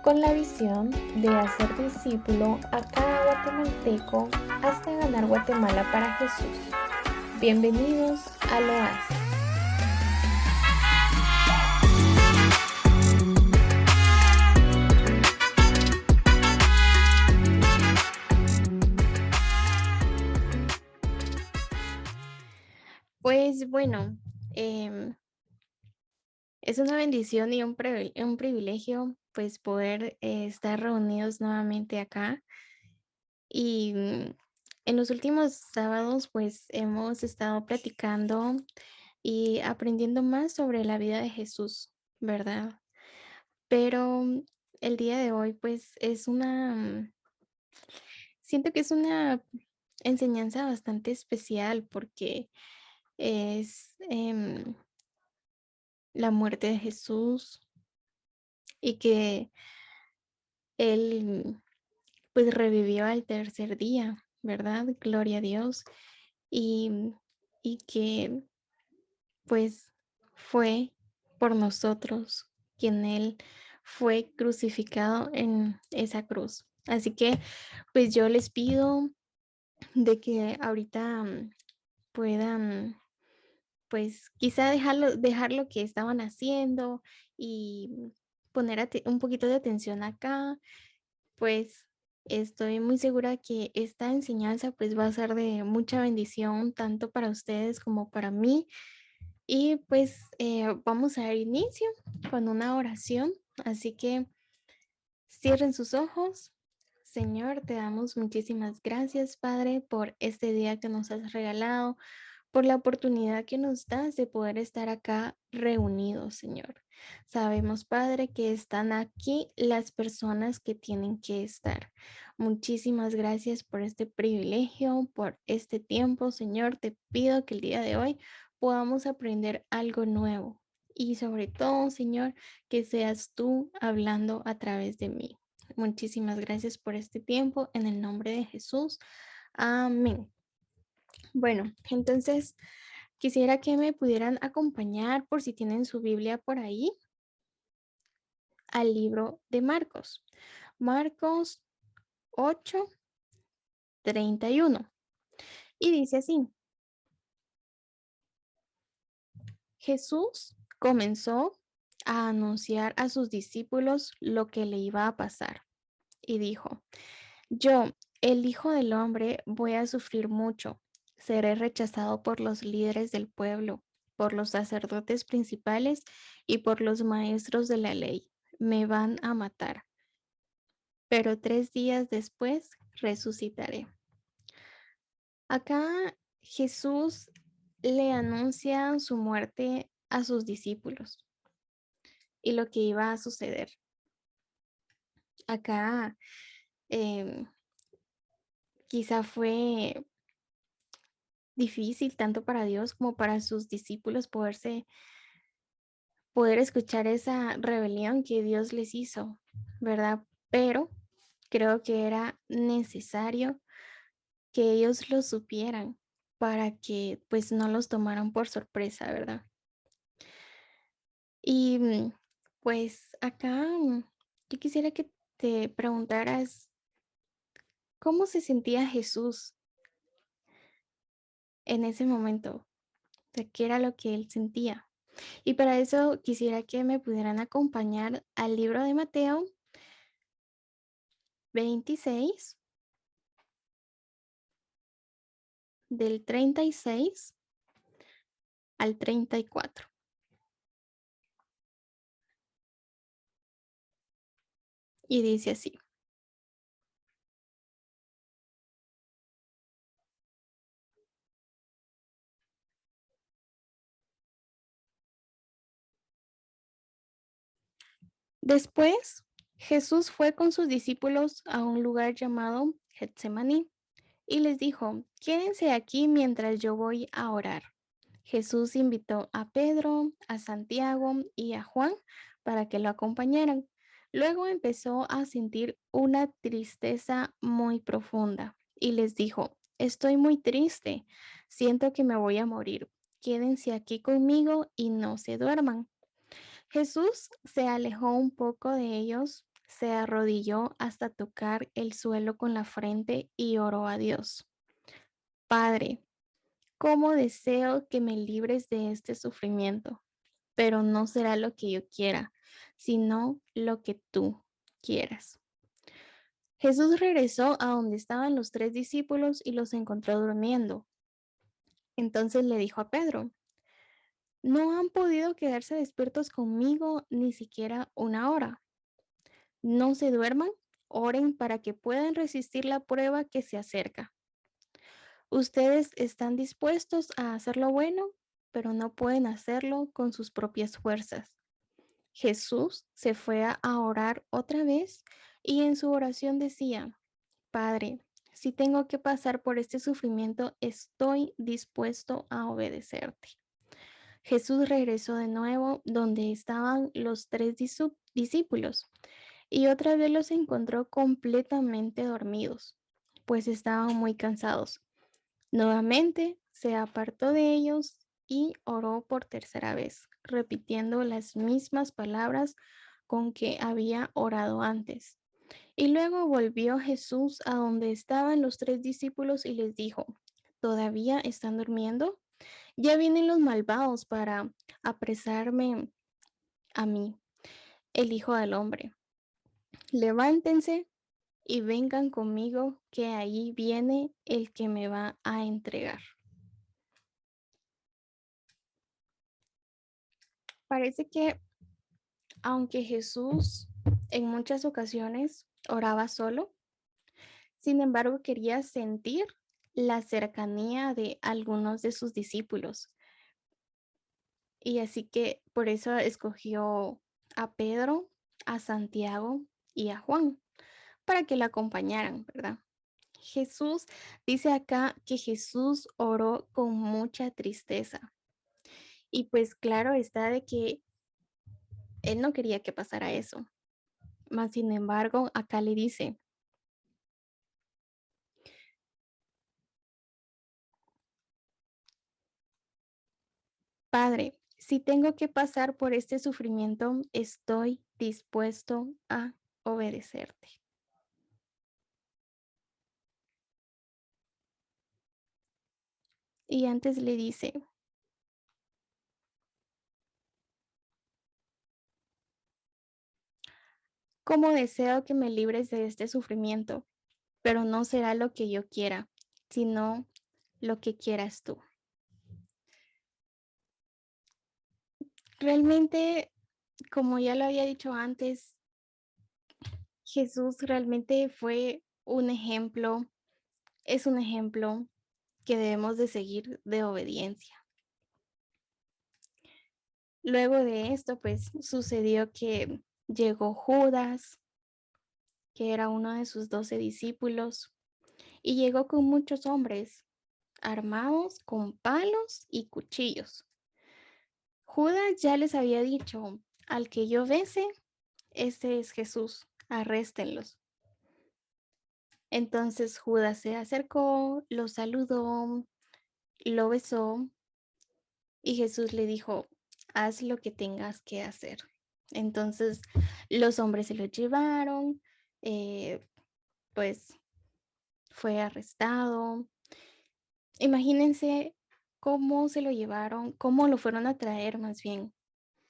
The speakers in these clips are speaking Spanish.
con la visión de hacer discípulo a cada guatemalteco hasta ganar Guatemala para Jesús. Bienvenidos al Oasis. Pues bueno, es una bendición y un privilegio pues poder estar reunidos nuevamente acá. Y en los últimos sábados pues hemos estado platicando y aprendiendo más sobre la vida de Jesús, ¿verdad? Pero el día de hoy pues siento que es una enseñanza bastante especial porque es la muerte de Jesús y que Él pues revivió al tercer día, ¿verdad? Gloria a Dios. Y, y que pues fue por nosotros quien Él fue crucificado en esa cruz. Así que pues yo les pido de que ahorita puedan pues quizá dejar lo que estaban haciendo y poner un poquito de atención acá. Pues estoy muy segura que esta enseñanza pues va a ser de mucha bendición tanto para ustedes como para mí. Y pues vamos a dar inicio con una oración. Así que cierren sus ojos. Señor, te damos muchísimas gracias, Padre, por este día que nos has regalado, por la oportunidad que nos das de poder estar acá reunidos, Señor. Sabemos, Padre, que están aquí las personas que tienen que estar. Muchísimas gracias por este privilegio, por este tiempo, Señor. Te pido que el día de hoy podamos aprender algo nuevo y sobre todo, Señor, que seas tú hablando a través de mí. Muchísimas gracias por este tiempo en el nombre de Jesús. Amén. Bueno, entonces quisiera que me pudieran acompañar por si tienen su Biblia por ahí al libro de Marcos. Marcos 8:31. Y dice así: Jesús comenzó a anunciar a sus discípulos lo que le iba a pasar y dijo: Yo, el Hijo del Hombre, voy a sufrir mucho. Seré rechazado por los líderes del pueblo, por los sacerdotes principales y por los maestros de la ley. Me van a matar, pero 3 días después resucitaré. Acá Jesús le anuncia su muerte a sus discípulos y lo que iba a suceder. Acá em, quizá fue difícil tanto para Dios como para sus discípulos poder escuchar esa rebelión que Dios les hizo, ¿verdad? Pero creo que era necesario que ellos lo supieran para que pues no los tomaran por sorpresa, ¿verdad? Y pues acá yo quisiera que te preguntaras cómo se sentía Jesús en ese momento, de qué era lo que él sentía. Y para eso quisiera que me pudieran acompañar al libro de Mateo 26, del 36 al 34. Y dice así: Después, Jesús fue con sus discípulos a un lugar llamado Getsemaní y les dijo: Quédense aquí mientras yo voy a orar. Jesús invitó a Pedro, a Santiago y a Juan para que lo acompañaran. Luego empezó a sentir una tristeza muy profunda y les dijo: Estoy muy triste, siento que me voy a morir. Quédense aquí conmigo y no se duerman. Jesús se alejó un poco de ellos, se arrodilló hasta tocar el suelo con la frente y oró a Dios. Padre, cómo deseo que me libres de este sufrimiento, pero no será lo que yo quiera, sino lo que tú quieras. Jesús regresó a donde estaban los tres discípulos y los encontró durmiendo. Entonces le dijo a Pedro, no han podido quedarse despiertos conmigo ni siquiera una hora. No se duerman, oren para que puedan resistir la prueba que se acerca. Ustedes están dispuestos a hacer lo bueno, pero no pueden hacerlo con sus propias fuerzas. Jesús se fue a orar otra vez y en su oración decía, Padre, si tengo que pasar por este sufrimiento, estoy dispuesto a obedecerte. Jesús regresó de nuevo donde estaban los tres discípulos y otra vez los encontró completamente dormidos, pues estaban muy cansados. Nuevamente se apartó de ellos y oró por tercera vez, repitiendo las mismas palabras con que había orado antes. Y luego volvió Jesús a donde estaban los tres discípulos y les dijo, ¿todavía están durmiendo? Ya vienen los malvados para apresarme a mí, el Hijo del Hombre. Levántense y vengan conmigo, que ahí viene el que me va a entregar. Parece que aunque Jesús en muchas ocasiones oraba solo, sin embargo quería sentir la cercanía de algunos de sus discípulos. Y así que por eso escogió a Pedro, a Santiago y a Juan para que la acompañaran, ¿verdad? Jesús dice acá que Jesús oró con mucha tristeza. Y pues claro está de que él no quería que pasara eso. Mas sin embargo, acá le dice, Padre, si tengo que pasar por este sufrimiento, estoy dispuesto a obedecerte. Y antes le dice, ¿cómo deseo que me libres de este sufrimiento? Pero no será lo que yo quiera, sino lo que quieras tú. Realmente, como ya lo había dicho antes, Jesús realmente fue un ejemplo, es un ejemplo que debemos de seguir de obediencia. Luego de esto, pues sucedió que llegó Judas, que era uno de sus 12 discípulos, y llegó con muchos hombres armados con palos y cuchillos. Judas ya les había dicho, al que yo bese, ese es Jesús, arréstenlos. Entonces Judas se acercó, lo saludó, lo besó y Jesús le dijo, haz lo que tengas que hacer. Entonces los hombres se lo llevaron, eh, pues fue arrestado. Imagínense cómo se lo llevaron, cómo lo fueron a traer más bien,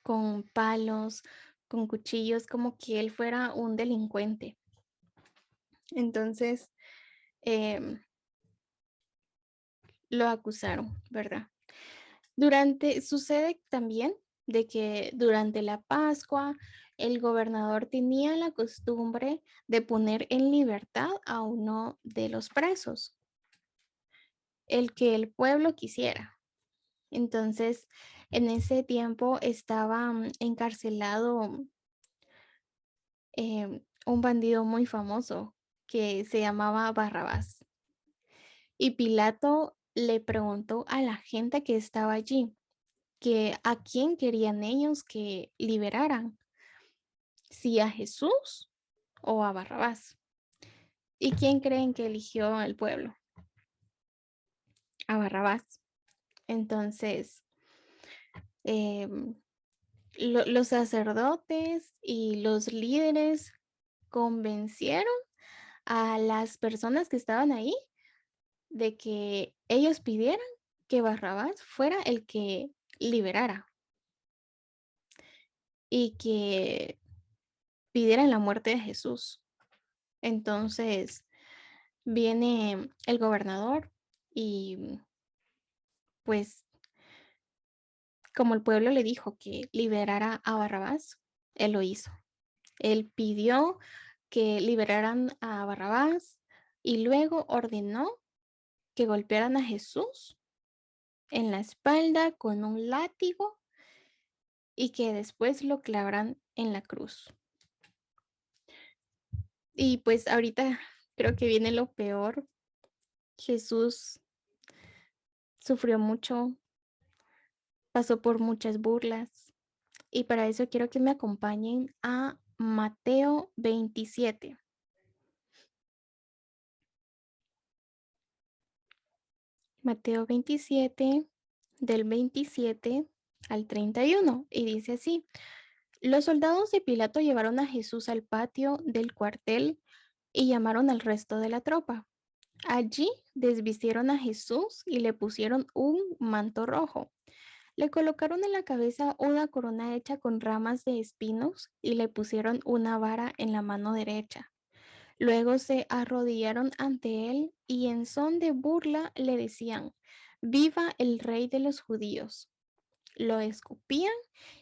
con palos, con cuchillos, como que él fuera un delincuente. Entonces, em, lo acusaron, ¿verdad? Sucede también de que durante la Pascua el gobernador tenía la costumbre de poner en libertad a uno de los presos, el que el pueblo quisiera. Entonces, en ese tiempo estaba encarcelado un bandido muy famoso que se llamaba Barrabás. Y Pilato le preguntó a la gente que estaba allí que a quién querían ellos que liberaran, si a Jesús o a Barrabás. ¿Y quién creen que eligió el pueblo? A Barrabás. Entonces, em, los sacerdotes y los líderes convencieron a las personas que estaban ahí de que ellos pidieran que Barrabás fuera el que liberara y que pidieran la muerte de Jesús. Entonces viene el gobernador y pues como el pueblo le dijo que liberara a Barrabás, él lo hizo. Él pidió que liberaran a Barrabás y luego ordenó que golpearan a Jesús en la espalda con un látigo y que después lo clavaran en la cruz. Y pues ahorita creo que viene lo peor. Jesús sufrió mucho, pasó por muchas burlas y para eso quiero que me acompañen a Mateo 27. Mateo 27, del 27 al 31, y dice así: los soldados de Pilato llevaron a Jesús al patio del cuartel y llamaron al resto de la tropa. Allí desvistieron a Jesús y le pusieron un manto rojo. Le colocaron en la cabeza una corona hecha con ramas de espinos y le pusieron una vara en la mano derecha. Luego se arrodillaron ante él y en son de burla le decían: Viva el rey de los judíos. Lo escupían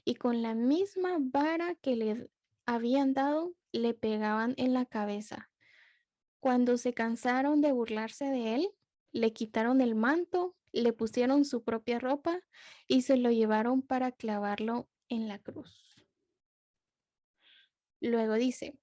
y con la misma vara que le habían dado le pegaban en la cabeza. Cuando se cansaron de burlarse de él, le quitaron el manto, le pusieron su propia ropa y se lo llevaron para clavarlo en la cruz. Luego dice,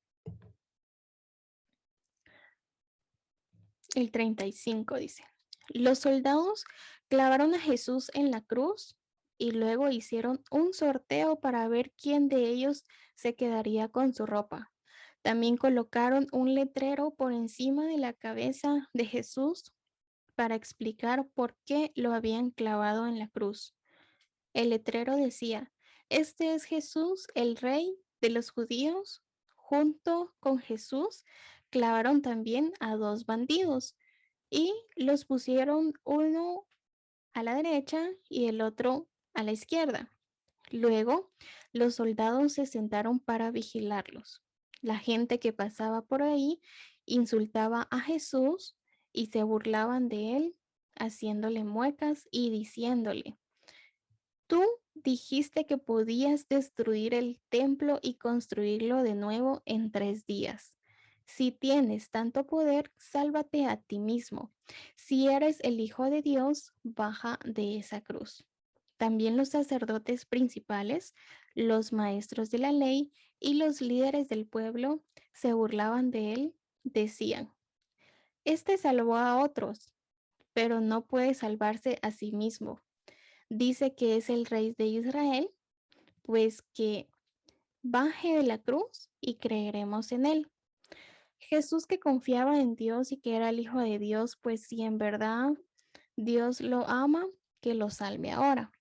el 35 dice, los soldados clavaron a Jesús en la cruz y luego hicieron un sorteo para ver quién de ellos se quedaría con su ropa. También colocaron un letrero por encima de la cabeza de Jesús para explicar por qué lo habían clavado en la cruz. El letrero decía: este es Jesús, el rey de los judíos. Junto con Jesús clavaron también a dos bandidos y los pusieron uno a la derecha y el otro a la izquierda. Luego, los soldados se sentaron para vigilarlos. La gente que pasaba por ahí insultaba a Jesús y se burlaban de él, haciéndole muecas y diciéndole: tú dijiste que podías destruir el templo y construirlo de nuevo en 3 días. Si tienes tanto poder, sálvate a ti mismo. Si eres el Hijo de Dios, baja de esa cruz. También los sacerdotes principales, los maestros de la ley y los líderes del pueblo se burlaban de él. Decían: este salvó a otros, pero no puede salvarse a sí mismo. Dice que es el rey de Israel, pues que baje de la cruz y creeremos en él. Jesús, que confiaba en Dios y que era el Hijo de Dios, pues si en verdad Dios lo ama, que lo salve ahora.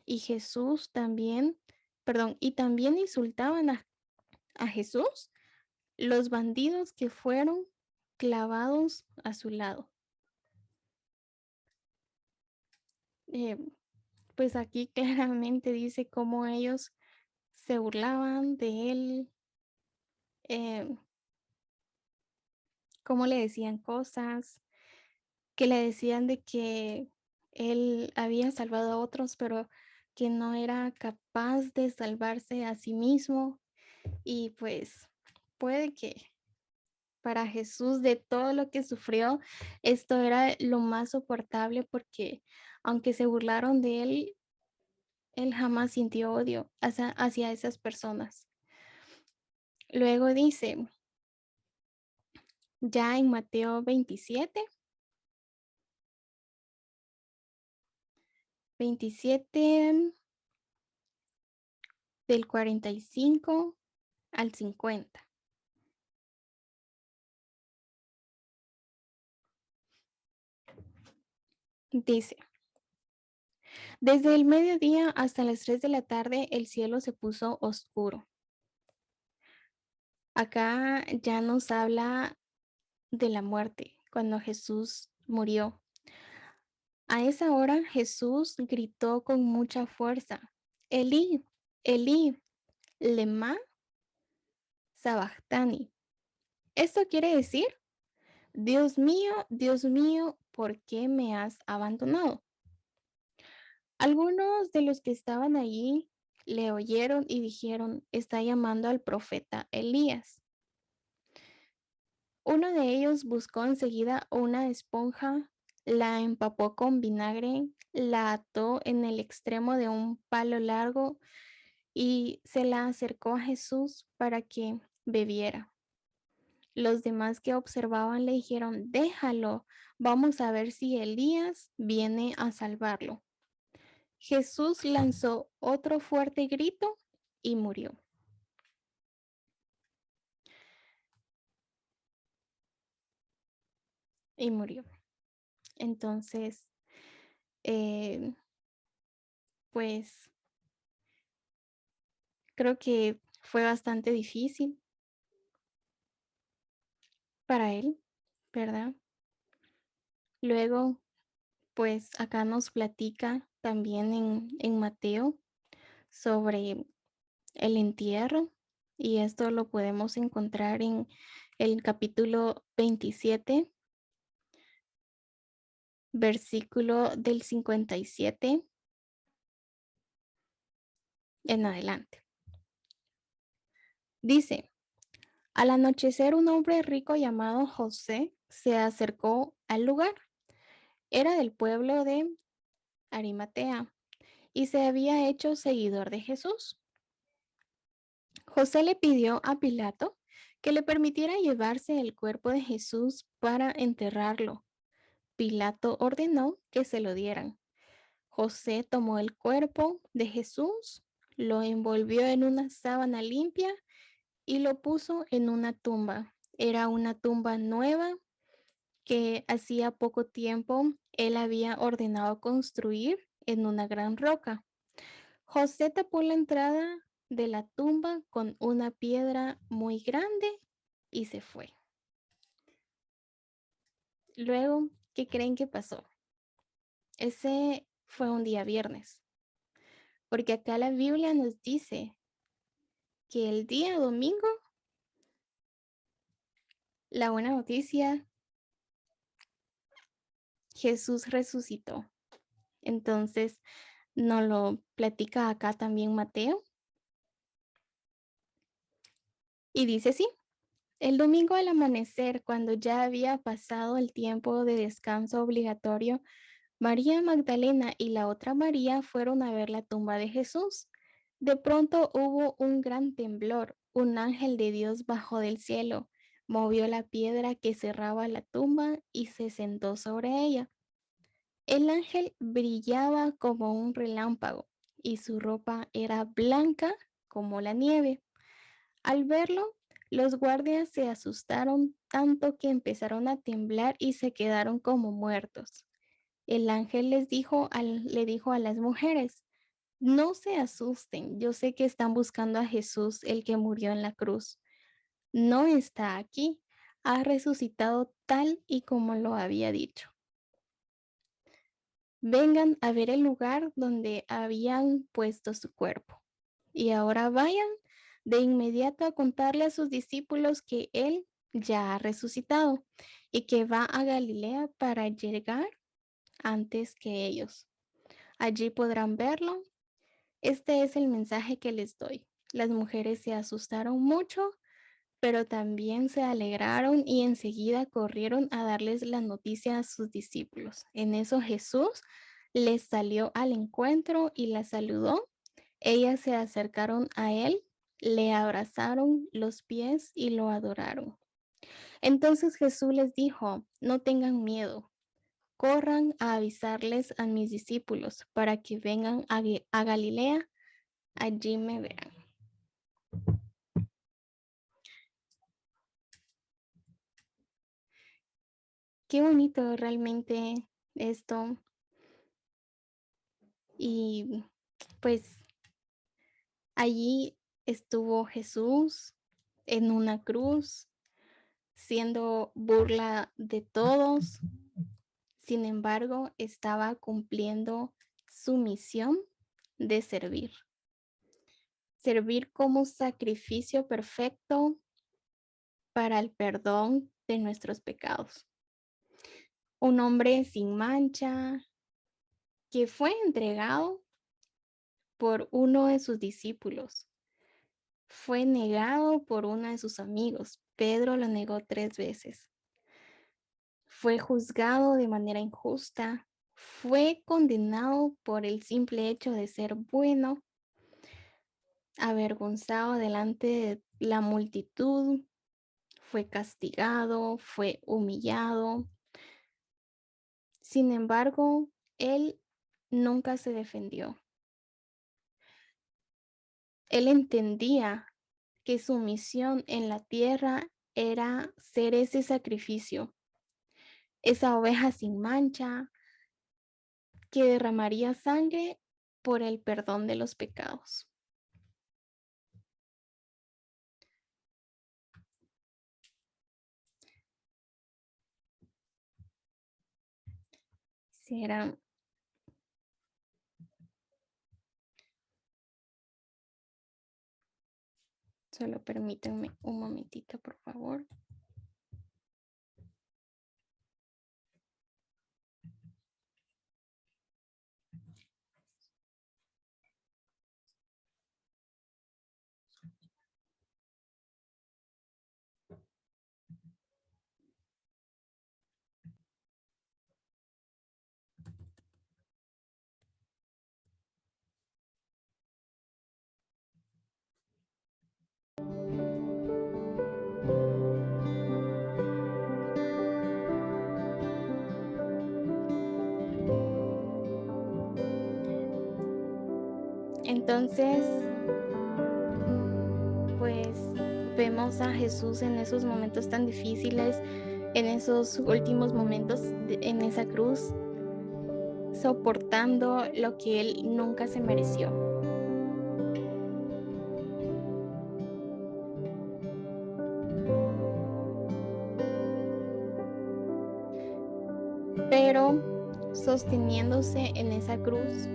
Y Jesús también, perdón, y también insultaban a Jesús los bandidos que fueron clavados a su lado. Eh, pues aquí claramente dice cómo ellos se burlaban de él, eh, cómo le decían cosas, que le decían de que él había salvado a otros, pero que no era capaz de salvarse a sí mismo. Y pues puede que para Jesús, de todo lo que sufrió, esto era lo más soportable porque aunque se burlaron de él, él jamás sintió odio hacia esas personas. Luego dice, ya en Mateo 27, 27 del 45 al 50. Dice, desde el mediodía hasta las 3 de la tarde el cielo se puso oscuro. Acá ya nos habla de la muerte, cuando Jesús murió. A esa hora Jesús gritó con mucha fuerza, Elí, Elí, lema sabactani. Esto quiere decir, Dios mío, ¿por qué me has abandonado? Algunos de los que estaban allí le oyeron y dijeron, está llamando al profeta Elías. Uno de ellos buscó enseguida una esponja, la empapó con vinagre, la ató en el extremo de un palo largo y se la acercó a Jesús para que bebiera. Los demás que observaban le dijeron, déjalo, vamos a ver si Elías viene a salvarlo. Jesús lanzó otro fuerte grito y murió. Y murió. Entonces, eh, pues creo que fue bastante difícil para él, ¿verdad? Luego, pues acá nos platica también en Mateo sobre el entierro y esto lo podemos encontrar en el capítulo 27, versículo del 57 en adelante. Dice, al anochecer un hombre rico llamado José se acercó al lugar. Era del pueblo de Arimatea y se había hecho seguidor de Jesús. José le pidió a Pilato que le permitiera llevarse el cuerpo de Jesús para enterrarlo. Pilato ordenó que se lo dieran. José tomó el cuerpo de Jesús, lo envolvió en una sábana limpia y lo puso en una tumba. Era una tumba nueva que hacía poco tiempo él había ordenado construir en una gran roca. José tapó la entrada de la tumba con una piedra muy grande y se fue. Luego, ¿qué creen que pasó? Ese fue un día viernes, porque acá la Biblia nos dice que el día domingo, la buena noticia, Jesús resucitó. Entonces, nos lo platica acá también Mateo y dice sí. El domingo al amanecer, cuando ya había pasado el tiempo de descanso obligatorio, María Magdalena y la otra María fueron a ver la tumba de Jesús. De pronto hubo un gran temblor. Un ángel de Dios bajó del cielo, movió la piedra que cerraba la tumba y se sentó sobre ella. El ángel brillaba como un relámpago y su ropa era blanca como la nieve. Al verlo, los guardias se asustaron tanto que empezaron a temblar y se quedaron como muertos. El ángel le dijo a las mujeres, no se asusten, yo sé que están buscando a Jesús, el que murió en la cruz. No está aquí, ha resucitado tal y como lo había dicho. Vengan a ver el lugar donde habían puesto su cuerpo. Y ahora vayan de inmediato a contarle a sus discípulos que Él ya ha resucitado y que va a Galilea para llegar antes que ellos. Allí podrán verlo. Este es el mensaje que les doy. Las mujeres se asustaron mucho, pero también se alegraron y enseguida corrieron a darles la noticia a sus discípulos. En eso Jesús les salió al encuentro y la saludó. Ellas se acercaron a él, le abrazaron los pies y lo adoraron. Entonces Jesús les dijo, no tengan miedo, corran a avisarles a mis discípulos para que vengan a Galilea, allí me verán. Qué bonito realmente esto. Y pues allí estuvo Jesús, en una cruz, siendo burla de todos. Sin embargo, estaba cumpliendo su misión de servir. Servir como sacrificio perfecto para el perdón de nuestros pecados. Un hombre sin mancha que fue entregado por uno de sus discípulos. Fue negado por uno de sus amigos. Pedro lo negó 3 veces. Fue juzgado de manera injusta. Fue condenado por el simple hecho de ser bueno. Avergonzado delante de la multitud. Fue castigado. Fue humillado. Sin embargo, él nunca se defendió. Él entendía que su misión en la tierra era ser ese sacrificio, esa oveja sin mancha que derramaría sangre por el perdón de los pecados. Quisiera, solo permítanme un momentito, por favor. Entonces, pues vemos a Jesús en esos momentos tan difíciles, en esos últimos momentos en esa cruz, soportando lo que él nunca se mereció. Pero sosteniéndose en esa cruz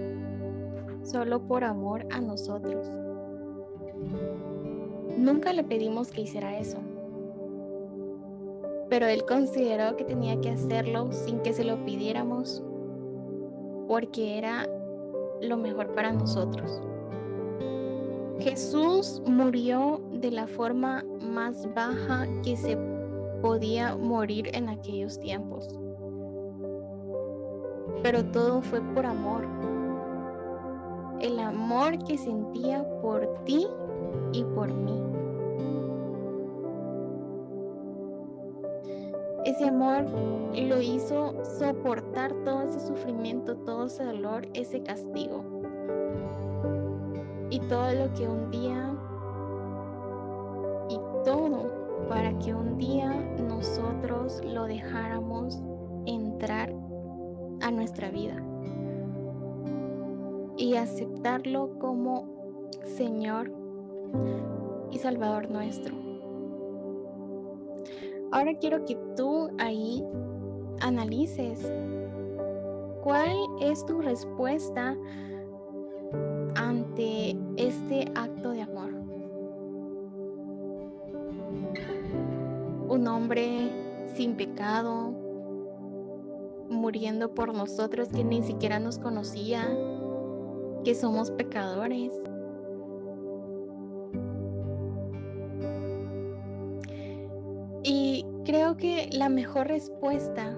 solo por amor a nosotros. Nunca le pedimos que hiciera eso, pero él consideró que tenía que hacerlo sin que se lo pidiéramos, porque era lo mejor para nosotros. Jesús murió de la forma más baja que se podía morir en aquellos tiempos, pero todo fue por amor. El amor que sentía por ti y por mí. Ese amor lo hizo soportar todo ese sufrimiento, todo ese dolor, ese castigo. Y todo lo que un día, y todo para que un día nosotros lo dejáramos entrar a nuestra vida y aceptarlo como Señor y Salvador nuestro. Ahora quiero que tú ahí analices cuál es tu respuesta ante este acto de amor. Un hombre sin pecado, muriendo por nosotros, que ni siquiera nos conocía, que somos pecadores. Y creo que la mejor respuesta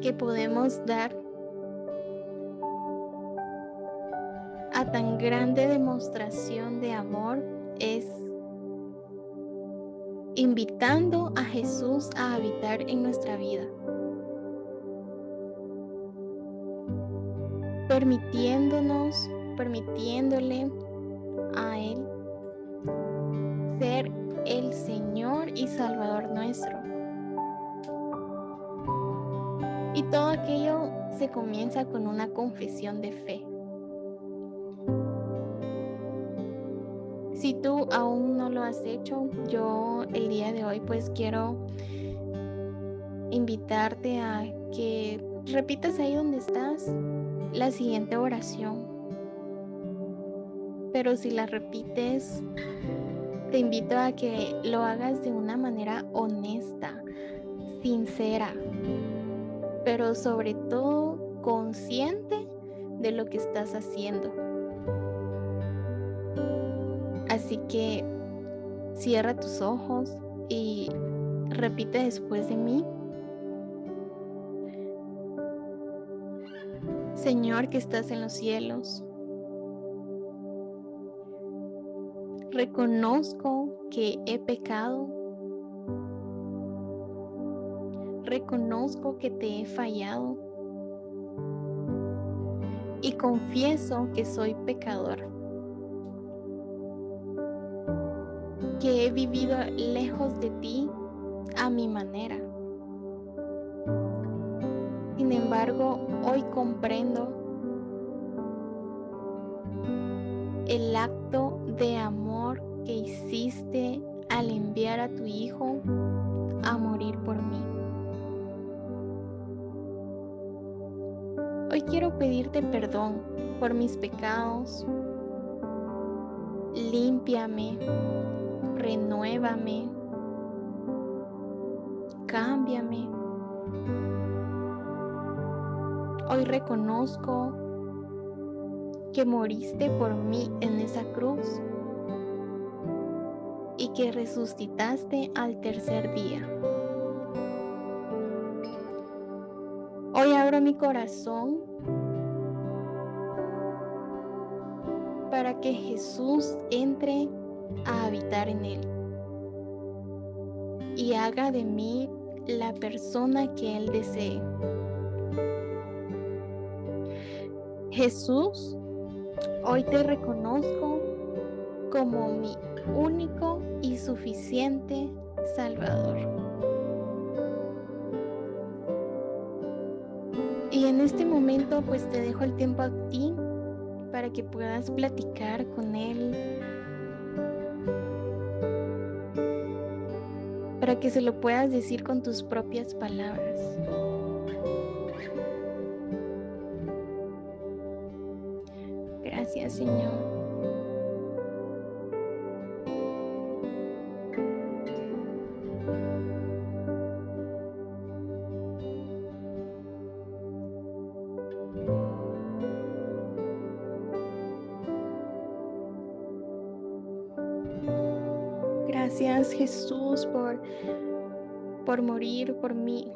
que podemos dar a tan grande demostración de amor es invitando a Jesús a habitar en nuestra vida, permitiéndole a Él ser el Señor y Salvador nuestro. Y todo aquello se comienza con una confesión de fe. Si tú aún no lo has hecho, yo el día de hoy pues quiero invitarte a que repitas ahí donde estás la siguiente oración. Pero si la repites, te invito a que lo hagas de una manera honesta, sincera, pero sobre todo consciente de lo que estás haciendo. Así que cierra tus ojos y repite después de mí. Señor que estás en los cielos, reconozco que he pecado, reconozco que te he fallado y confieso que soy pecador, que he vivido lejos de ti a mi manera. Sin embargo, hoy comprendo el acto de amor que hiciste al enviar a tu Hijo a morir por mí. Hoy quiero pedirte perdón por mis pecados. Límpiame, renuévame, cámbiame. Hoy reconozco que moriste por mí en esa cruz y que resucitaste al tercer día. Hoy abro mi corazón para que Jesús entre a habitar en él y haga de mí la persona que Él desee. Jesús, hoy te reconozco como mi único y suficiente Salvador. Y en este momento pues te dejo el tiempo a ti para que puedas platicar con Él, para que se lo puedas decir con tus propias palabras. Gracias, Señor. Gracias, Jesús, por morir por mí.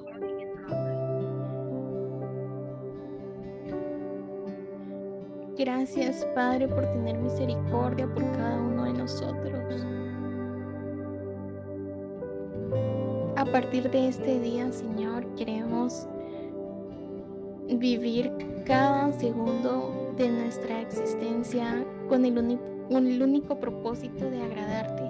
Gracias, Padre, por tener misericordia por cada uno de nosotros. A partir de este día, Señor, queremos vivir cada segundo de nuestra existencia con el único propósito de agradarte.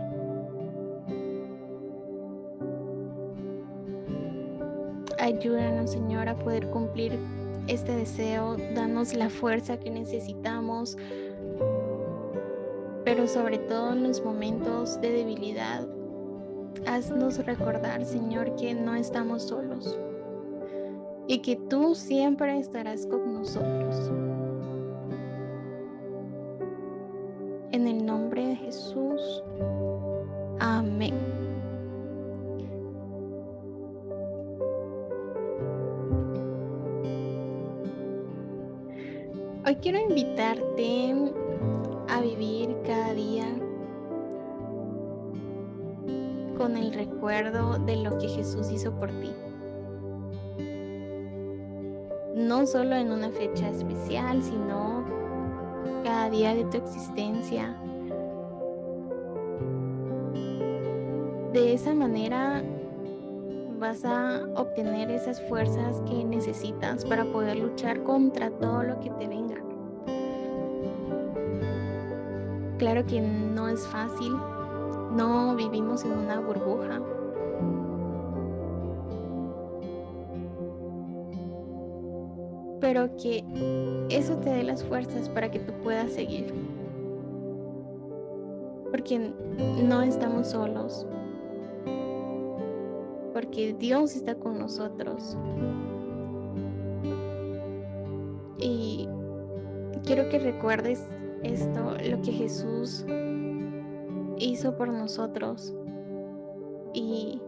Ayúdanos, Señor, a poder cumplir este deseo. Danos la fuerza que necesitamos, pero sobre todo en los momentos de debilidad, haznos recordar, Señor, que no estamos solos y que tú siempre estarás con nosotros. En el nombre de Jesús. Amén. Hoy quiero invitarte a vivir cada día con el recuerdo de lo que Jesús hizo por ti. No solo en una fecha especial, sino cada día de tu existencia. De esa manera vas a obtener esas fuerzas que necesitas para poder luchar contra todo lo que te venga. Claro que no es fácil, no vivimos en una burbuja. Pero que eso te dé las fuerzas para que tú puedas seguir. porque no estamos solos, porque Dios está con nosotros. Y quiero que recuerdes esto, lo que Jesús hizo por nosotros, y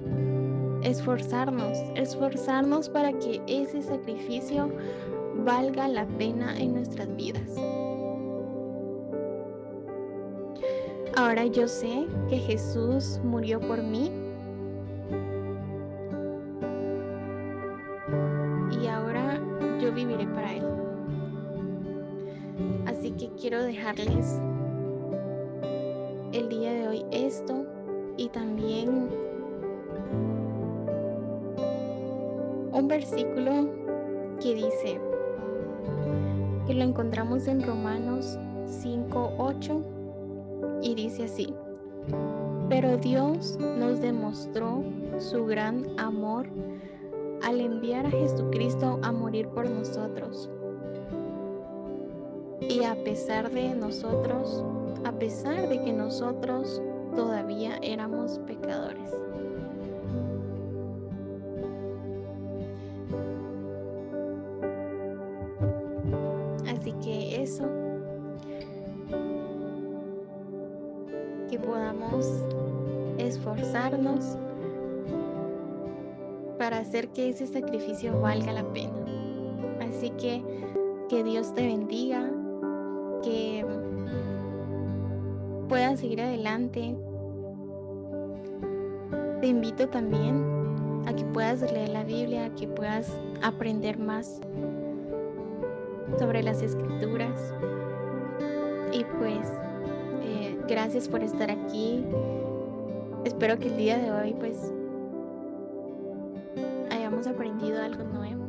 esforzarnos para que ese sacrificio valga la pena en nuestras vidas. Ahora yo sé que Jesús murió por mí, y ahora yo viviré para Él. Así que quiero dejarles el día de hoy esto, y también un versículo que dice, que lo encontramos en Romanos 5:8, y dice así: pero Dios nos demostró su gran amor al enviar a Jesucristo a morir por nosotros. Y a pesar de que nosotros todavía éramos pecadores. Así que eso, que podamos esforzarnos para hacer que ese sacrificio valga la pena. Así que Dios te bendiga, que puedas seguir adelante. Te invito también a que puedas leer la Biblia, a que puedas aprender más sobre las Escrituras. Y pues gracias por estar aquí. Espero que el día de hoy pues hayamos aprendido algo nuevo.